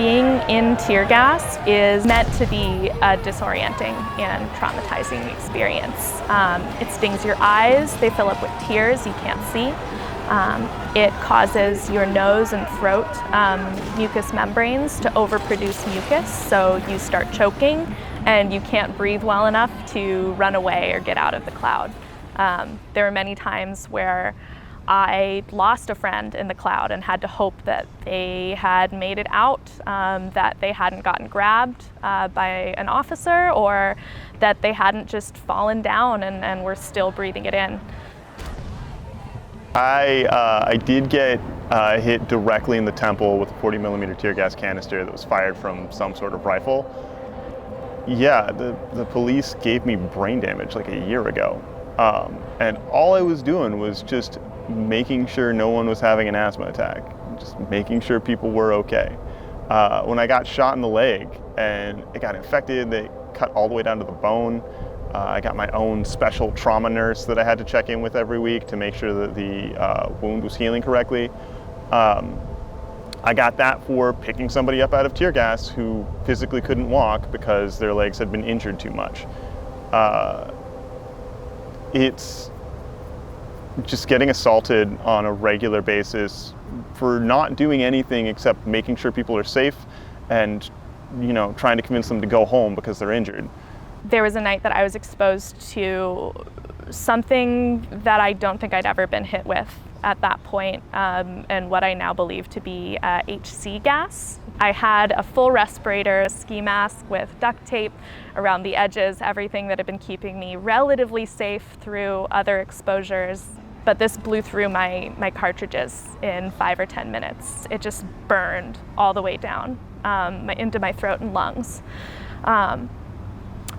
Being in tear gas is meant to be a disorienting and traumatizing experience. It stings your eyes, they fill up with tears you can't see. It causes your nose and throat mucous membranes to overproduce mucus, so you start choking and you can't breathe well enough to run away or get out of the cloud. There were many times where I lost a friend in the cloud and had to hope that they had made it out, that they hadn't gotten grabbed by an officer, or that they hadn't just fallen down and were still breathing it in. I did get hit directly in the temple with a 40mm tear gas canister that was fired from some sort of rifle. Yeah, the police gave me brain damage like a year ago. And all I was doing was just making sure no one was having an asthma attack, just making sure people were okay. When I got shot in the leg and it got infected, they cut all the way down to the bone. I got my own special trauma nurse that I had to check in with every week to make sure that the wound was healing correctly. I got that for picking somebody up out of tear gas who physically couldn't walk because their legs had been injured too much. It's just getting assaulted on a regular basis for not doing anything except making sure people are safe and, you know, trying to convince them to go home because they're injured. There was a night that I was exposed to something that I don't think I'd ever been hit with at that point, and what I now believe to be HC gas. I had a full respirator, a ski mask with duct tape around the edges, everything that had been keeping me relatively safe through other exposures. But this blew through my cartridges in 5 or 10 minutes. It just burned all the way down into my throat and lungs.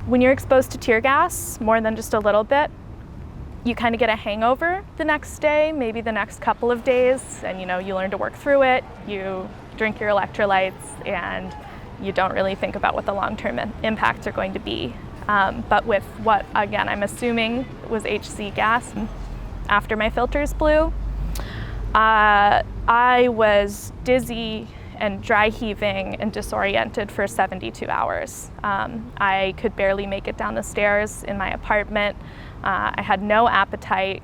When you're exposed to tear gas, more than just a little bit, you kind of get a hangover the next day, maybe the next couple of days, and you learn to work through it. You drink your electrolytes, and you don't really think about what the long-term impacts are going to be. But with what, again, I'm assuming was HC gas, after my filters blew, I was dizzy and dry heaving and disoriented for 72 hours. I could barely make it down the stairs in my apartment. I had no appetite,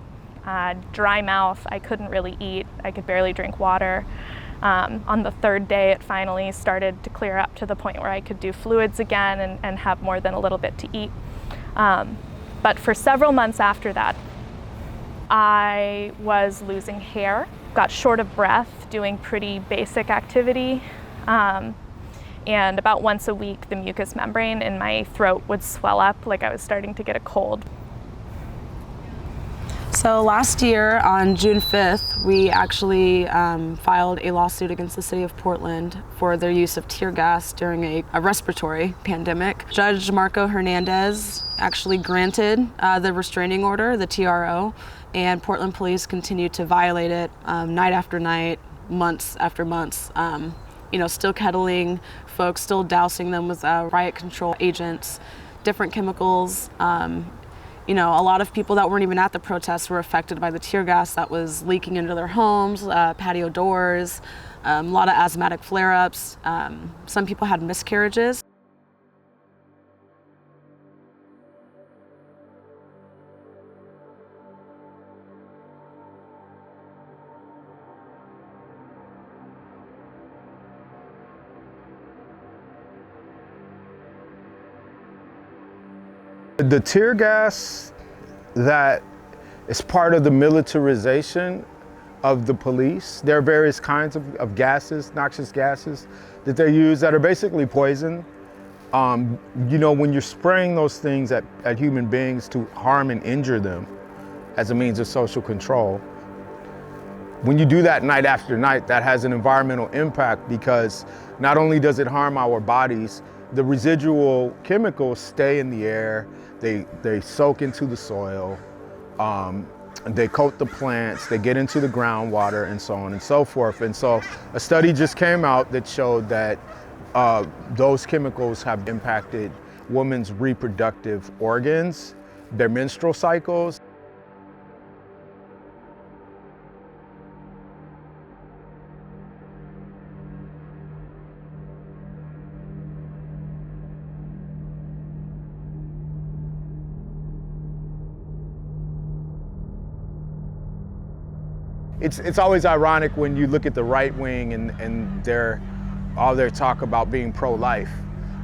dry mouth. I couldn't really eat. I could barely drink water. On the third day, it finally started to clear up to the point where I could do fluids again and have more than a little bit to eat. But for several months after that, I was losing hair, got short of breath, doing pretty basic activity, and about once a week the mucous membrane in my throat would swell up like I was starting to get a cold. So last year on June 5th, we actually filed a lawsuit against the city of Portland for their use of tear gas during a respiratory pandemic. Judge Marco Hernandez actually granted the restraining order, the TRO, and Portland police continued to violate it night after night, months after months. Still kettling folks, still dousing them with riot control agents, different chemicals. A lot of people that weren't even at the protests were affected by the tear gas that was leaking into their homes, patio doors, a lot of asthmatic flare-ups. Some people had miscarriages. The tear gas that is part of the militarization of the police, there are various kinds of gases, noxious gases, that they use that are basically poison. When you're spraying those things at human beings to harm and injure them as a means of social control, when you do that night after night, that has an environmental impact because not only does it harm our bodies, the residual chemicals stay in the air, they soak into the soil, they coat the plants, they get into the groundwater, and so on and so forth. And so a study just came out that showed that those chemicals have impacted women's reproductive organs, their menstrual cycles. it's always ironic when you look at the right wing and all their talk about being pro-life,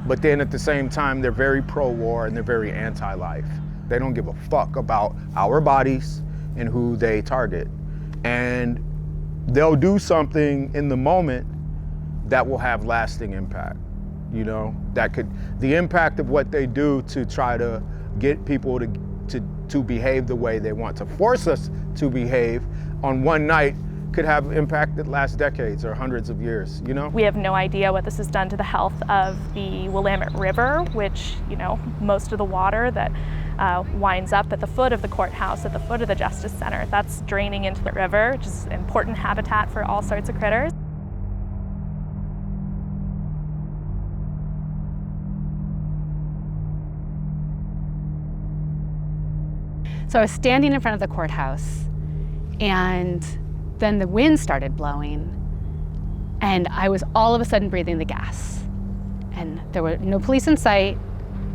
but then at the same time they're very pro-war and they're very anti-life. They don't give a fuck about our bodies and who they target. And they'll do something in the moment that will have lasting impact. You know, the impact of what they do to try to get people to behave the way they want, to force us to behave on one night, could have impact that lasts decades or hundreds of years, you know? We have no idea what this has done to the health of the Willamette River, which, you know, most of the water that winds up at the foot of the courthouse, at the foot of the Justice Center, that's draining into the river, which is important habitat for all sorts of critters. So I was standing in front of the courthouse, and then the wind started blowing, and I was all of a sudden breathing the gas. And there were no police in sight,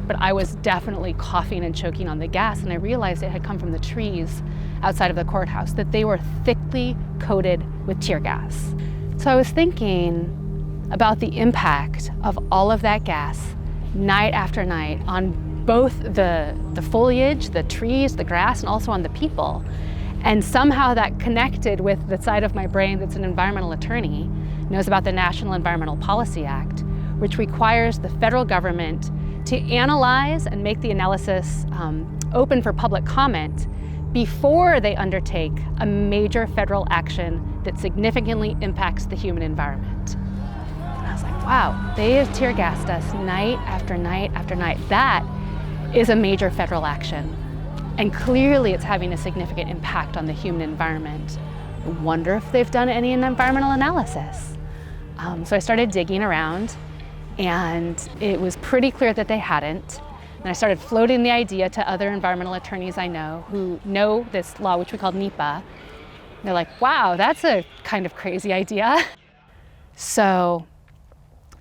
but I was definitely coughing and choking on the gas, and I realized it had come from the trees outside of the courthouse, that they were thickly coated with tear gas. So I was thinking about the impact of all of that gas night after night on both the foliage, the trees, the grass, and also on the people. And somehow that connected with the side of my brain that's an environmental attorney, knows about the National Environmental Policy Act, which requires the federal government to analyze and make the analysis open for public comment before they undertake a major federal action that significantly impacts the human environment. And I was like, wow, they have tear gassed us night after night after night. That is a major federal action. And clearly it's having a significant impact on the human environment. I wonder if they've done any environmental analysis. So I started digging around, and it was pretty clear that they hadn't. And I started floating the idea to other environmental attorneys I know who know this law, which we call NEPA. They're like, wow, that's a kind of crazy idea. So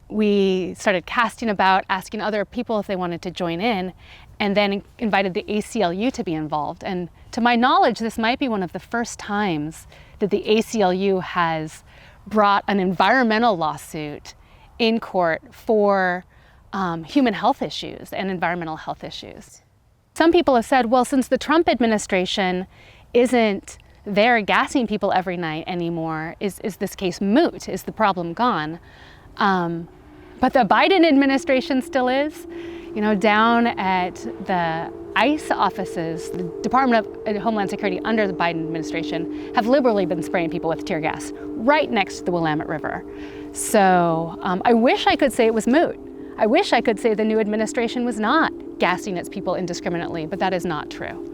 we started casting about, asking other people if they wanted to join in, and then invited the ACLU to be involved. And to my knowledge, this might be one of the first times that the ACLU has brought an environmental lawsuit in court for human health issues and environmental health issues. Some people have said, well, since the Trump administration isn't there gassing people every night anymore, is this case moot? Is the problem gone? But the Biden administration still is. You know, down at the ICE offices, the Department of Homeland Security under the Biden administration have liberally been spraying people with tear gas right next to the Willamette River. So I wish I could say it was moot. I wish I could say the new administration was not gassing its people indiscriminately, but that is not true.